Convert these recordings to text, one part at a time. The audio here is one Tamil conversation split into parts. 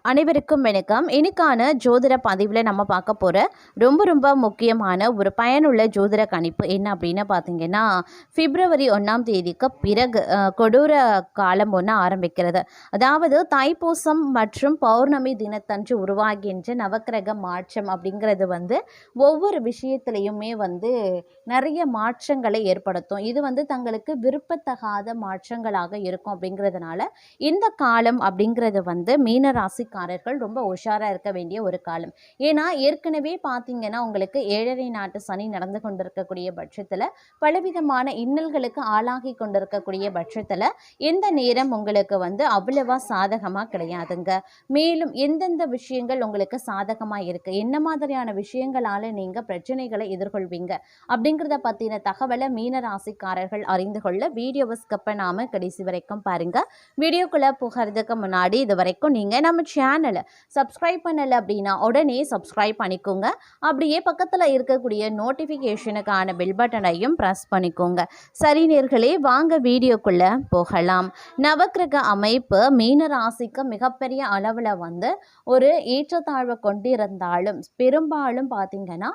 அனைவருக்கும் வணக்கம். இன்னைக்கான ஜோதிட பதிவில் நம்ம பார்க்க போகிற ரொம்ப முக்கியமான ஒரு பயனுள்ள ஜோதிட கணிப்பு என்ன அப்படின்னு பார்த்தீங்கன்னா, பிப்ரவரி 1ஆம் தேதிக்கு பிறகு கொடூர காலம் ஒன்று ஆரம்பிக்கிறது. அதாவது தைப்பூசம் மற்றும் பௌர்ணமி தினத்தன்று உருவாகின்ற நவக்கிரக மாற்றம் அப்படிங்கிறது ஒவ்வொரு விஷயத்திலையுமே நிறைய மாற்றங்களை ஏற்படுத்தும். இது தங்களுக்கு விருப்பத்தகாத மாற்றங்களாக இருக்கும். அப்படிங்கிறதுனால இந்த காலம் அப்படிங்கிறது மீனராசி ரொம்ப உஷாரா இருக்க வேண்டிய ஒரு காலம். ஏன்னா ஏற்கனவே பார்த்தீங்கன்னா உங்களுக்கு 7.5 நாட்டு சனி நடந்து கொண்டிருக்கக்கூடிய பட்சத்தில் பலவிதமான இன்னல்களுக்கு ஆளாகி கொண்டிருக்கக்கூடிய பட்சத்தில் இந்த நேரம் உங்களுக்கு அவ்வளவா சாதகமாக கிடையாதுங்க. மேலும் எந்தெந்த விஷயங்கள் உங்களுக்கு சாதகமாக இருக்கு, என்ன மாதிரியான விஷயங்களால நீங்க பிரச்சனைகளை எதிர்கொள்வீங்க அப்படிங்கிறத பத்தின தகவலை மீன ராசிக்காரர்கள் அறிந்து கொள்ள வீடியோவை ஸ்கிப் பண்ணாம கடைசி வரைக்கும் பாருங்க. வீடியோக்குள்ள போகிறதுக்கு முன்னாடி இது வரைக்கும் நீங்க நம்ம சேனலை சப்ஸ்கிரைப் பண்ணலை அப்படின்னா உடனே சப்ஸ்கிரைப் பண்ணிக்கோங்க. அப்படியே பக்கத்தில் இருக்கக்கூடிய நோட்டிஃபிகேஷனுக்கான பெல் பட்டனையும் ப்ரெஸ் பண்ணிக்கோங்க. சரி நேர்களே, வாங்க வீடியோக்குள்ளே போகலாம். நவக்கிரக அமைப்பு மீன ராசிக்கு மிகப்பெரிய அளவில் ஒரு ஏற்றத்தாழ்வை கொண்டிருந்தாலும் பெரும்பாலும் பார்த்தீங்கன்னா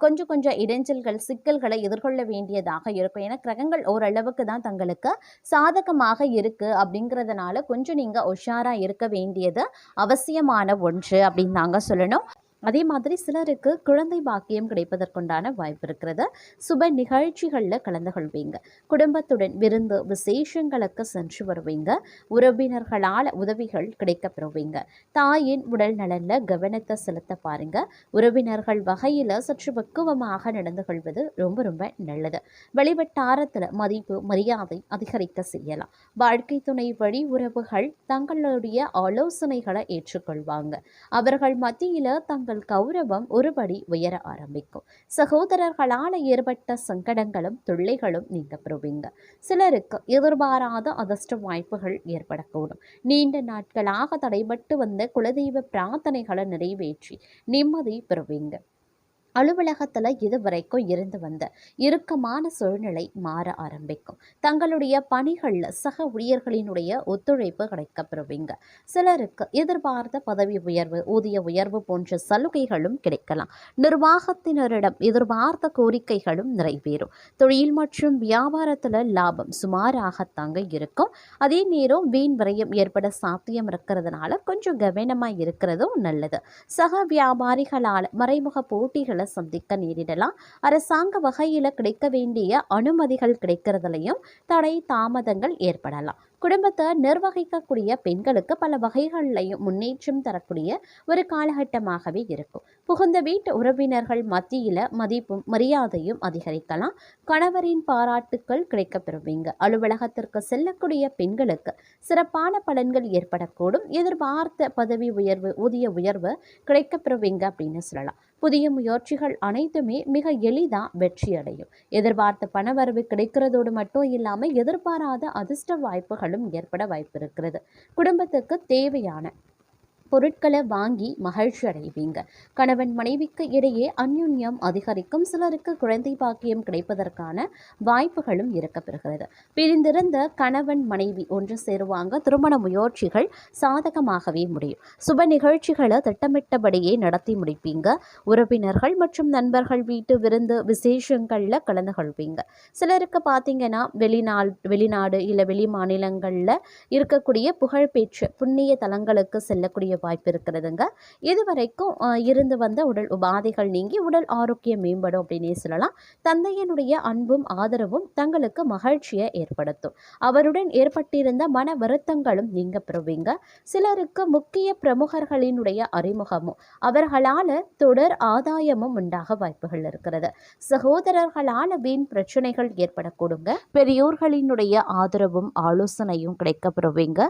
கொஞ்சம் இடைஞ்சல்கள் சிக்கல்களை எதிர்கொள்ள வேண்டியதாக இருக்கும். ஏன்னா கிரகங்கள் ஓரளவுக்கு தான் தங்களுக்கு சாதகமாக இருக்குது. அப்படிங்கிறதுனால கொஞ்சம் நீங்கள் உஷாராக இருக்க வேண்டியது அவசியமான ஒன்று அப்படின்னு தாங்க சொல்லணும். அதே மாதிரி சிலருக்கு குழந்தை பாக்கியம் கிடைப்பதற்குண்டான வாய்ப்பு இருக்கிறது. சுப நிகழ்ச்சிகளில் கலந்து கொள்வீங்க. குடும்பத்துடன் விருந்து விசேஷங்களுக்கு சென்று வருவீங்க. உறவினர்களால் உதவிகள் கிடைக்கப்பெறுவீங்க. தாயின் உடல் நலனில் கவனத்தை செலுத்த பாருங்க. உறவினர்கள் வகையில் சற்று பக்குவமாக நடந்து கொள்வது ரொம்ப நல்லது. வெளிவட்டாரத்தில் மதிப்பு மரியாதை அதிகரிக்க செய்யலாம். வாழ்க்கை துணை வழி உறவுகள் தங்களுடைய ஆலோசனைகளை ஏற்றுக்கொள்வாங்க. அவர்கள் மத்தியில் தங்கள் கௌரவம் ஒருபடி உயர ஆரம்பிக்கும். சகோதரர்களால் ஏற்பட்ட சங்கடங்களும் தொல்லைகளும் நீங்க பெறுவீங்க. சிலருக்கு எதிர்பாராத அதிர்ஷ்ட வாய்ப்புகள் ஏற்படக்கூடும். நீண்ட நாட்களாக தடைபட்டு வந்த குலதெய்வ பிரார்த்தனைகளை நிறைவேற்றி நிம்மதி பெறுவீங்க. அலுவலகத்தில் இதுவரைக்கும் இருந்து வந்த இறுக்கமான சூழ்நிலை மாற ஆரம்பிக்கும். தங்களுடைய பணிகளில் சக ஊழியர்களினுடைய ஒத்துழைப்பு கிடைக்கப்பெறுவீங்க. சிலருக்கு எதிர்பார்த்த பதவி உயர்வு ஊதிய உயர்வு போன்ற சலுகைகளும் கிடைக்கலாம். நிர்வாகத்தினரிடம் எதிர்பார்த்த கோரிக்கைகளும் நிறைவேறும். தொழில் மற்றும் வியாபாரத்தில் லாபம் சுமாராகத்தாங்க இருக்கும். அதே நேரம் வீண் விரயம் ஏற்பட சாத்தியம் இருக்கிறதுனால கொஞ்சம் கவனமாக இருக்கிறதும் நல்லது. சக வியாபாரிகளால் மறைமுக போட்டிகள் சந்திக்க நேரிடலாம். அரசாங்க வகையில கிடைக்க வேண்டிய அனுமதிகள் கிடைக்கிறதுலையும் தடை தாமதங்கள் ஏற்படலாம். குடும்பத்தை நிர்வகிக்கக்கூடிய பெண்களுக்கு பல வகைகளையும் முன்னேற்றம் தரக்கூடிய ஒரு காலகட்டமாகவே இருக்கும். புகுந்த வீட்டு உறவினர்கள் மத்தியில் மதிப்பும் மரியாதையும் அதிகரிக்கலாம். கணவரின் பாராட்டுக்கள் கிடைக்கப்பெறுவீங்க. அலுவலகத்திற்கு செல்லக்கூடிய பெண்களுக்கு சிறப்பான பலன்கள் ஏற்படக்கூடும். எதிர்பார்த்த பதவி உயர்வு ஊதிய உயர்வு கிடைக்கப்பெறுவீங்க அப்படின்னு சொல்லலாம். புதிய முயற்சிகள் அனைத்துமே மிக எளிதாக வெற்றி அடையும். எதிர்பார்த்த பணவரவு கிடைக்கிறதோடு மட்டும் இல்லாமல் எதிர்பாராத அதிர்ஷ்ட வாய்ப்புகளும் ஏற்பட வாய்ப்பு இருக்கிறது. குடும்பத்துக்கு தேவையான பொருட்களை வாங்கி மகிழ்ச்சி அடைவீங்க. கணவன் மனைவிக்கு இடையே அந்யுன்யம் அதிகரிக்கும். சிலருக்கு குழந்தை பாக்கியம் கிடைப்பதற்கான வாய்ப்புகளும் இருக்கப்பெறுகிறது. பிரிந்திருந்த கணவன் மனைவி ஒன்று சேருவாங்க. திருமண முயற்சிகள் சாதகமாகவே முடியும். சுப நிகழ்ச்சிகளை திட்டமிட்டபடியே நடத்தி முடிப்பீங்க. உறவினர்கள் மற்றும் நண்பர்கள் வீட்டு விருந்து விசேஷங்களில் கலந்து கொள்வீங்க. சிலருக்கு பார்த்தீங்கன்னா வெளிநாடு இல்லை வெளி மாநிலங்களில் இருக்கக்கூடிய புகழ்பெற்ற புண்ணிய தலங்களுக்கு செல்லக்கூடிய வாய்ப்பு இருக்கிறதுங்க. இதுவரைக்கும் இருந்து வந்த உடல் உபாதைகள் நீங்கி உடல் ஆரோக்கியம் மேம்படும் அப்படின்னே சொல்லலாம். தந்தையினுடைய அன்பும் ஆதரவும் தங்களுக்கு மகிழ்ச்சியை ஏற்படுத்தும். அவருடன் ஏற்பட்டிருந்த மன வருத்தங்களும் நீங்க பெறுவீங்க. சிலருக்கு முக்கிய பிரமுகர்களினுடைய அறிமுகமும் அவர்களால் தொடர் ஆதாயமும் உண்டாக வாய்ப்புகள் இருக்கிறது. சகோதரர்களால் வீண் பிரச்சனைகள் ஏற்படக்கூடுங்க. பெரியோர்களினுடைய ஆதரவும் ஆலோசனையும் கிடைக்கப்பெறுவீங்க.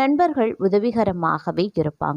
நண்பர்கள் உதவிகரமாகவே இருப்பாங்க.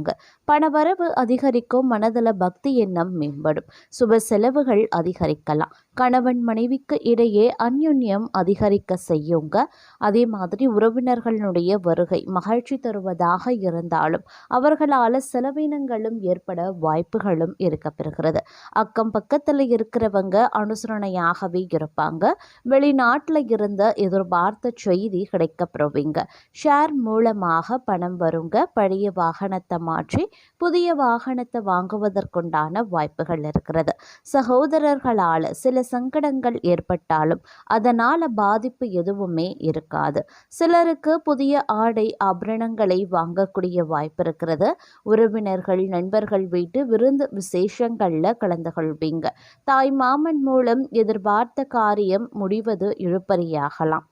பணவரவு அதிகரிக்கும். மனதில் பக்தி எண்ணம் மேம்படும். சுப செலவுகள் அதிகரிக்கலாம். கணவன் மனைவிக்கு இடையே அந்யுன்யம் அதிகரிக்க செய்யுங்க. அதே மாதிரி உறவினர்களுடைய வருகை மகிழ்ச்சி தருவதாக இருந்தாலும் அவர்களால் செலவினங்களும் ஏற்பட வாய்ப்புகளும் இருக்கப்பெறுகிறது. அக்கம் பக்கத்தில் இருக்கிறவங்க அனுசரணையாகவே இருப்பாங்க. வெளிநாட்டில் இருந்த எதிர்பார்த்த செய்தி கிடைக்கப்பெறுவீங்க. ஷேர் மூலமாக பணம் வருங்க. பழைய வாகனத்தை மாற்றி புதிய வாகனத்தை வாங்குவதற்குண்டான வாய்ப்புகள் இருக்கிறது. சகோதரர்களால் சில சங்கடங்கள் ஏற்பட்டாலும் அதனால் பாதிப்பு எதுவுமே இருக்காது. சிலருக்கு புதிய ஆடை ஆபரணங்களை வாங்கக்கூடிய வாய்ப்பு இருக்கிறது. உறவினர்கள் நண்பர்கள் வீட்டு விருந்து விசேஷங்களில் கலந்து கொள்வீங்க. தாய் மாமன் மூலம் எதிர்பார்த்த காரியம் முடிவது இழுபறியாகலாம்.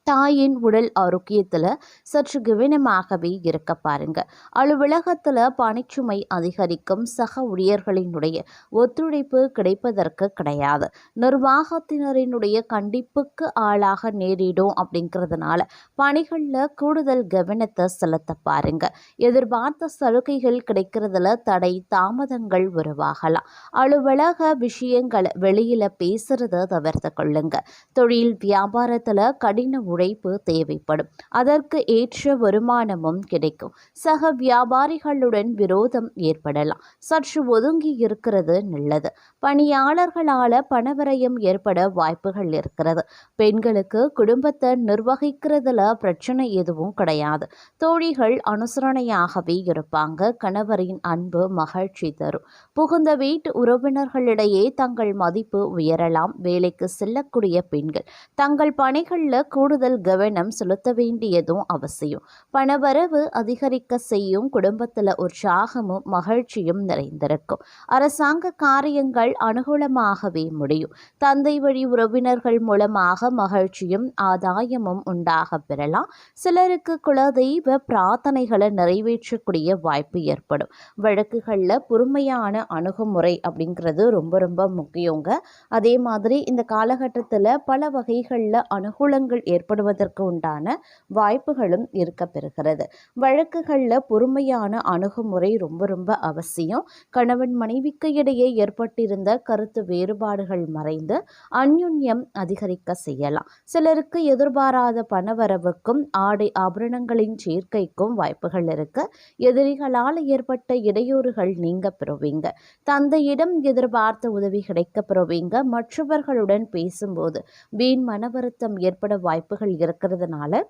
தாயின் உடல் ஆரோக்கியத்தில் சற்று கவனமாகவே இருக்க பாருங்க. அலுவலகத்தில் பணிச்சுமை அதிகரிக்கும். சக ஊழியர்களினுடைய ஒத்துழைப்பு கிடைப்பதற்கு கிடையாது. நிர்வாகத்தினரினுடைய கண்டிப்புக்கு ஆளாக நேரிடும். அப்படிங்கிறதுனால பணிகளில் கூடுதல் கவனத்தை செலுத்த பாருங்க. எதிர்பார்த்த சலுகைகள் கிடைக்கிறதுல தடை தாமதங்கள் உருவாகலாம். அலுவலக விஷயங்களை வெளியில் பேசுறத தவிர்த்து கொள்ளுங்க. தொழில் வியாபாரத்தில் கடின உழைப்பு தேவைப்படும். அதற்கு ஏற்ற வருமானமும் கிடைக்கும். சக வியாபாரிகளுடன் விரோதம் ஏற்படலாம். சற்று ஒதுங்கி இருக்கிறது நல்லது. பணியாளர்களால் பணவரையும் ஏற்பட வாய்ப்புகள் இருக்கிறது. பெண்களுக்கு குடும்பத்தை நிர்வகிக்கிறதுல பிரச்சனை எதுவும் கிடையாது. தோழிகள் அனுசரணையாகவே இருப்பாங்க. கணவரின் அன்பு மகிழ்ச்சி தரும். புகுந்த வீட்டு உறவினர்களிடையே தங்கள் மதிப்பு உயரலாம். வேலைக்கு செல்லக்கூடிய பெண்கள் தங்கள் பணிகளில் கூடுதல் கவனம் செலுத்த வேண்டியதும் அவசியம். பணவரவு அதிகரிக்க செய்யும். குடும்பத்தில் உற்சாகமும் மகிழ்ச்சியும் நிறைந்திருக்கும். அரசாங்க காரியங்கள் அனுகூலமாகவே முடியும். தந்தை வழி உறவினர்கள் மூலமாக மகிழ்ச்சியும் ஆதாயமும் உண்டாக பெறலாம். சிலருக்கு குலதெய்வ பிரார்த்தனைகளை நிறைவேற்றக்கூடிய வாய்ப்பு ஏற்படும். வழக்குகளில் பொறுமையான அணுகுமுறை அப்படிங்கிறது ரொம்ப ரொம்ப முக்கியங்க. அதே மாதிரி இந்த காலகட்டத்தில் பல வகைகளில் அனுகூலங்கள் ஏற்படுவதற்கு உண்டான வாய்ப்புகளும் இருக்க பெறுகிறது. வழக்குகளில் பொறுமையான அணுகுமுறை ரொம்ப ரொம்ப அவசியம். கணவன் மனைவிக்கு இடையே ஏற்பட்டிருந்த கருத்து வேறுபாடுகள் மறைந்து அந்யுன்யம் அதிகரிக்க செய்யலாம். சிலருக்கு எதிர்பாராத பணவரவுக்கும் ஆடை ஆபரணங்களின் சேர்க்கைக்கும் வாய்ப்புகள் இருக்கு. எதிரிகளால் ஏற்பட்ட இடையூறுகள் நீங்க பெறுவீங்க. தந்தையிடம் எதிர்பார்த்த உதவி கிடைக்க பெறுவீங்க. மற்றவர்களுடன் பேசும்போது வீண் மன வருத்தம் ஏற்பட வாய்ப்புகள் இருக்கிறதுனால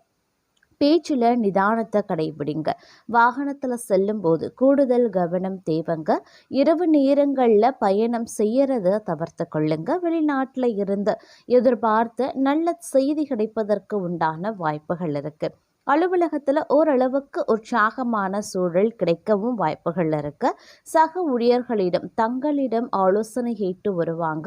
பேச்சில் நிதானத்தை கடைபிடிங்க. வாகனத்தில் செல்லும்போது கூடுதல் கவனம் தேவைங்க. இரவு நேரங்களில் பயணம் செய்யறத தவிர்த்து கொள்ளுங்க. வெளிநாட்டில் இருந்து எதிர்பார்த்த நல்ல செய்தி கிடைப்பதற்கு உண்டான வாய்ப்புகள் இருக்கு. அலுவலகத்தில் ஓரளவுக்கு உற்சாகமான சூழல் கிடைக்கவும் வாய்ப்புகள் இருக்கு. சக ஊழியர்களிடம் தங்களிடம் ஆலோசனை கேட்டு வருவாங்க.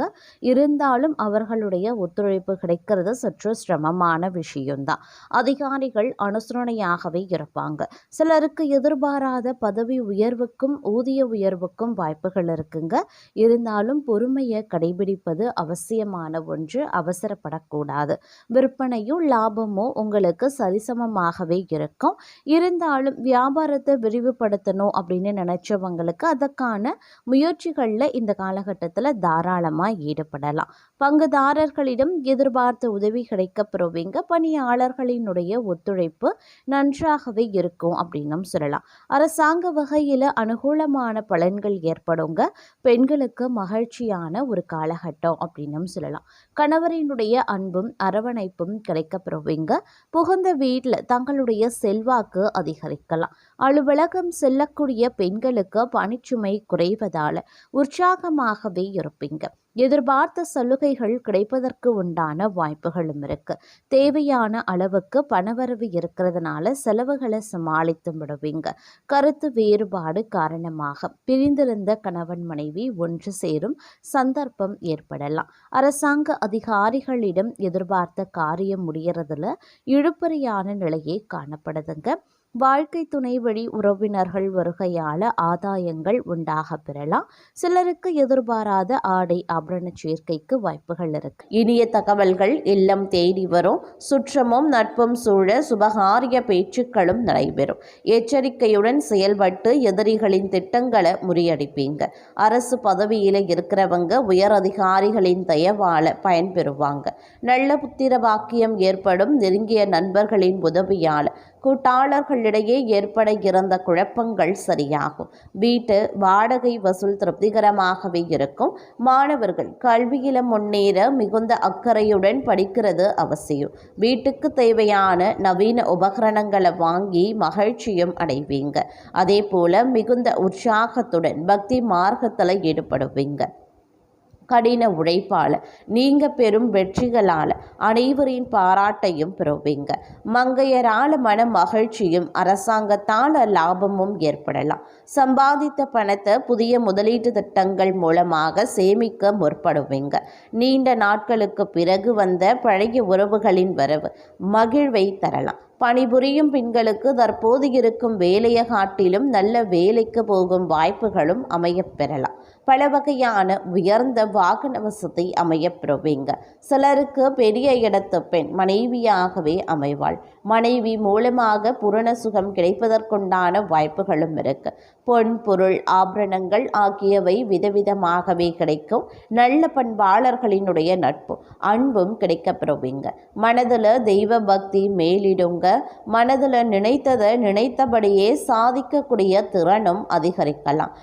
இருந்தாலும் அவர்களுடைய ஒத்துழைப்பு கிடைக்கிறது சற்று சிரமமான விஷயம்தான். அதிகாரிகள் அனுசரணையாகவே இருப்பாங்க. சிலருக்கு எதிர்பாராத பதவி உயர்வுக்கும் ஊதிய உயர்வுக்கும் வாய்ப்புகள் இருக்குங்க. இருந்தாலும் பொறுமையை கடைபிடிப்பது அவசியமான ஒன்று. அவசரப்படக்கூடாது. விற்பனையும் லாபமோ உங்களுக்கு சரிசமமாக இருக்கும். இருந்தாலும் வியாபாரத்தை விரிவுபடுத்தணும் அப்படின்னு நினைச்சவங்களுக்கு அதற்கான முயற்சிகளில் இந்த காலகட்டத்தில் தாராளமாக ஈடுபடலாம். பங்குதாரர்களிடம் எதிர்பார்த்த உதவி கிடைக்க பெறுவீங்க. பணியாளர்களினுடைய ஒத்துழைப்பு நன்றாகவே இருக்கும் அப்படின்னும் சொல்லலாம். அரசாங்க வகையில் அனுகூலமான பலன்கள் ஏற்படுங்க. பெண்களுக்கு மகிழ்ச்சியான ஒரு காலகட்டம் அப்படின்னும் சொல்லலாம். கணவரினுடைய அன்பும் அரவணைப்பும் கிடைக்க பெறுவீங்க. புகுந்த வீட்டில் தங்களுடைய செல்வாக்கு அதிகரிக்கலாம். அலுவலகம் செல்லக்கூடிய பெண்களுக்கு பணிச்சுமை குறைவதால் உற்சாகமாகவே இருப்பீங்க. எதிர்பார்த்த சலுகைகள் கிடைப்பதற்கு உண்டான வாய்ப்புகளும் இருக்கு. தேவையான அளவுக்கு பணவரவு இருக்கிறதுனால செலவுகளை சமாளித்து விடுவீங்க. கருத்து வேறுபாடு காரணமாக பிரிந்திருந்த கணவன் மனைவி ஒன்று சேரும் சந்தர்ப்பம் ஏற்படலாம். அரசாங்க அதிகாரிகளிடம் எதிர்பார்த்த காரியம் முடியறதுல இழுபறியான நிலையே காணப்படுதுங்க. வாழ்க்கை துணை வழி உறவினர்கள் வருகையால் ஆதாயங்கள் உண்டாக பெறலாம். சிலருக்கு எதிர்பாராத ஆடை ஆபரண சேர்க்கைக்கு வாய்ப்புகள் இருக்கு. இனிய தகவல்கள் இல்லம் தேடி வரும். சுற்றமும் நட்பும் சூழ சுபகாரிய பேச்சுக்களும் நடைபெறும். எச்சரிக்கையுடன் செயல்பட்டு எதிரிகளின் திட்டங்களை முறியடிப்பீங்க. அரசு பதவியில இருக்கிறவங்க உயர் அதிகாரிகளின் தயவால பயன்பெறுவாங்க. நல்ல புத்திர பாக்கியம் ஏற்படும். நெருங்கிய நண்பர்களின் உதவியால் கூட்டாளர்களிடையே ஏற்பட இருந்த குழப்பங்கள் சரியாகும். வீட்டு வாடகை வசூல் திருப்திகரமாகவே இருக்கும். மாணவர்கள் கல்வியில முன்னேற மிகுந்த அக்கறையுடன் படிக்கிறது அவசியம். வீட்டுக்கு தேவையான நவீன உபகரணங்களை வாங்கி மகிழ்ச்சியும் அடைவீங்க. அதே போல மிகுந்த உற்சாகத்துடன் பக்தி மார்க்கத்தில் ஈடுபடுவீங்க. கடின உழைப்பால் நீங்கள் பெறும் வெற்றிகளால் அனைவரின் பாராட்டையும் பெறுவீங்க. மங்கையரால் மன மகிழ்ச்சியும் அரசாங்கத்தால் லாபமும் ஏற்படலாம். சம்பாதித்த பணத்தை புதிய முதலீட்டு திட்டங்கள் மூலமாக சேமிக்க முற்படுவீங்க. நீண்ட நாட்களுக்கு பிறகு வந்த பழைய உறவுகளின் வரவு மகிழ்வை தரலாம். பணிபுரியும் பெண்களுக்கு தற்போது இருக்கும் வேலையை காட்டிலும் நல்ல வேலைக்கு போகும் வாய்ப்புகளும் அமையப்பெறலாம். பல வகையான உயர்ந்த வாகன வசதி அமையப்பெறுவீங்க. சிலருக்கு பெரிய இடத்து பெண் மனைவியாகவே அமைவாள். மனைவி மூலமாக பூரண சுகம் கிடைப்பதற்குண்டான வாய்ப்புகளும் இருக்கு. பொன் பொருள் ஆபரணங்கள் ஆகியவை விதவிதமாகவே கிடைக்கும். நல்ல பண்பாளர்களினுடைய நட்பு அன்பும் கிடைக்கப்பெறுவீங்க. மனதில் தெய்வ பக்தி மேலிடுங்க. மனதில் நினைத்ததை நினைத்தபடியே சாதிக்கக்கூடிய திறனும் அதிகரிக்கலாம்.